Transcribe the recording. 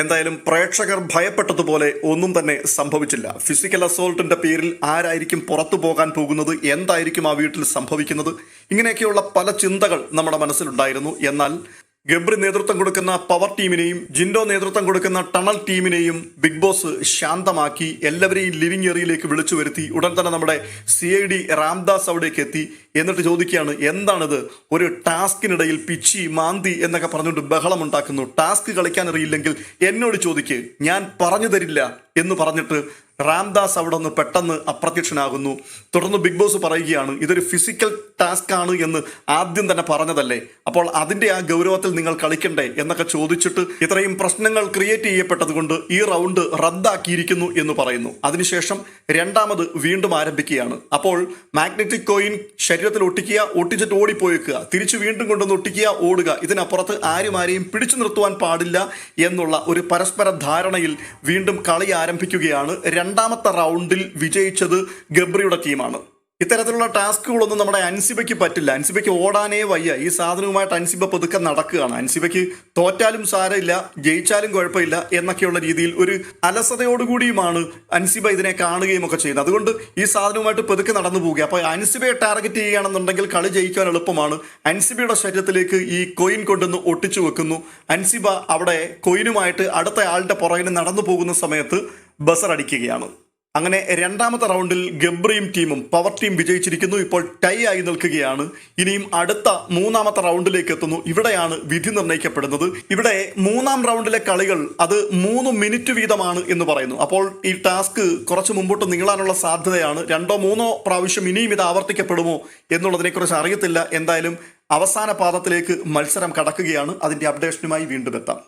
എന്തായാലും പ്രേക്ഷകർ ഭയപ്പെട്ടതുപോലെ ഒന്നും തന്നെ സംഭവിച്ചില്ല. ഫിസിക്കൽ അസോൾട്ടിന്റെ പേരിൽ ആരായിരിക്കും പുറത്തു പോകാൻ പോകുന്നത്, എന്തായിരിക്കും ആ വീട്ടിൽ സംഭവിക്കുന്നത്, ഇങ്ങനെയൊക്കെയുള്ള പല ചിന്തകൾ നമ്മുടെ മനസ്സിലുണ്ടായിരുന്നു. എന്നാൽ ഗബ്രി നേതൃത്വം കൊടുക്കുന്ന പവർ ടീമിനെയും ജിൻഡോ നേതൃത്വം കൊടുക്കുന്ന ടണൽ ടീമിനെയും ബിഗ് ബോസ് ശാന്തമാക്കി എല്ലാവരെയും ലിവിംഗ് ഏരിയയിലേക്ക് വിളിച്ചു വരുത്തി. ഉടൻ തന്നെ നമ്മുടെ CID രാംദാസ് അവിടേക്ക് എത്തി. എന്നിട്ട് ചോദിക്കുകയാണ്, എന്താണിത്, ഒരു ടാസ്കിനിടയിൽ പിച്ചി മാന്തി എന്നൊക്കെ പറഞ്ഞുകൊണ്ട് ബഹളം ഉണ്ടാക്കുന്നു. ടാസ്ക് കളിക്കാൻ അറിയില്ലെങ്കിൽ എന്നോട് ചോദിക്ക്, ഞാൻ പറഞ്ഞു തരില്ല എന്ന് പറഞ്ഞിട്ട് രാംദാസ് അവിടെ നിന്ന് പെട്ടെന്ന് അപ്രത്യക്ഷനാകുന്നു. തുടർന്ന് ബിഗ് ബോസ് പറയുകയാണ്, ഇതൊരു ഫിസിക്കൽ ടാസ്ക് ആണ് എന്ന് ആദ്യം തന്നെ പറഞ്ഞതല്ലേ, അപ്പോൾ അതിന്റെ ആ ഗൗരവത്തിൽ നിങ്ങൾ കളിക്കണ്ടേ എന്നൊക്കെ ചോദിച്ചിട്ട് ഇത്രയും പ്രശ്നങ്ങൾ ക്രിയേറ്റ് ചെയ്യപ്പെട്ടത് കൊണ്ട് ഈ റൗണ്ട് റദ്ദാക്കിയിരിക്കുന്നു എന്ന് പറയുന്നു. അതിനുശേഷം രണ്ടാമത് വീണ്ടും ആരംഭിക്കുകയാണ്. അപ്പോൾ മാഗ്നറ്റിക് കോയിൻ ശരീരത്തിൽ ഒട്ടിച്ചിട്ട് ഓടിപ്പോയിക്കുക, തിരിച്ചു വീണ്ടും കൊണ്ടുവന്ന് ഒട്ടിക്കുക, ഓടുക. ഇതിനപ്പുറത്ത് ആരെയും പിടിച്ചു നിർത്തുവാൻ പാടില്ല എന്നുള്ള ഒരു പരസ്പര ധാരണയിൽ വീണ്ടും കളി ആരംഭിക്കുകയാണ്. രണ്ടാമത്തെ റൗണ്ടിൽ വിജയിച്ചത് ഗബ്രിയുടെ ടീമാണ്. ഇത്തരത്തിലുള്ള ടാസ്കുകളൊന്നും നമ്മുടെ അൻസിബയ്ക്ക് പറ്റില്ല. അൻസിബയ്ക്ക് ഓടാനേ വയ്യ. ഈ സാധനവുമായിട്ട് അൻസിബ പതുക്കെ നടക്കുകയാണ്. അൻസിബയ്ക്ക് തോറ്റാലും സാരമില്ല, ജയിച്ചാലും കുഴപ്പമില്ല എന്നൊക്കെയുള്ള രീതിയിൽ ഒരു അലസതയോടുകൂടിയുമാണ് അൻസിബ ഇതിനെ കാണുകയും ഒക്കെ ചെയ്യുന്നത്. അതുകൊണ്ട് ഈ സാധനവുമായിട്ട് പതുക്കെ നടന്നു പോവുക. അപ്പോൾ അൻസിബയെ ടാർഗറ്റ് ചെയ്യുകയാണെന്നുണ്ടെങ്കിൽ കളി ജയിക്കാൻ എളുപ്പമാണ്. അൻസിബയുടെ ശരീരത്തിലേക്ക് ഈ കോയിൻ കൊണ്ടുവന്ന് ഒട്ടിച്ചു വെക്കുന്നു. അൻസിബ അവിടെ കോയിനുമായിട്ട് അടുത്ത ആളുടെ പുറകിന് നടന്നു പോകുന്ന സമയത്ത് ബസർ അടിക്കുകയാണ്. അങ്ങനെ രണ്ടാമത്തെ റൗണ്ടിൽ ഗബ്രിയും ടീമും പവർ ടീം വിജയിച്ചിരിക്കുന്നു. ഇപ്പോൾ ടൈ ആയി നിൽക്കുകയാണ്. ഇനിയും അടുത്ത മൂന്നാമത്തെ റൗണ്ടിലേക്ക് എത്തുന്നു. ഇവിടെയാണ് വിധി നിർണ്ണയിക്കപ്പെടുന്നത്. ഇവിടെ മൂന്നാം റൗണ്ടിലെ കളികൾ അത് 3 മിനിറ്റ് വീതമാണ് എന്ന് പറയുന്നു. അപ്പോൾ ഈ ടാസ്ക് കുറച്ച് മുമ്പോട്ട് നീളാനുള്ള സാധ്യതയാണ്. 2-3 പ്രാവശ്യം ഇനിയും ഇത് ആവർത്തിക്കപ്പെടുമോ എന്നുള്ളതിനെക്കുറിച്ച് അറിയത്തില്ല. എന്തായാലും അവസാന പാദത്തിലേക്ക് മത്സരം കടക്കുകയാണ്. അതിന്റെ അപ്ഡേഷനുമായി വീണ്ടും എത്താം.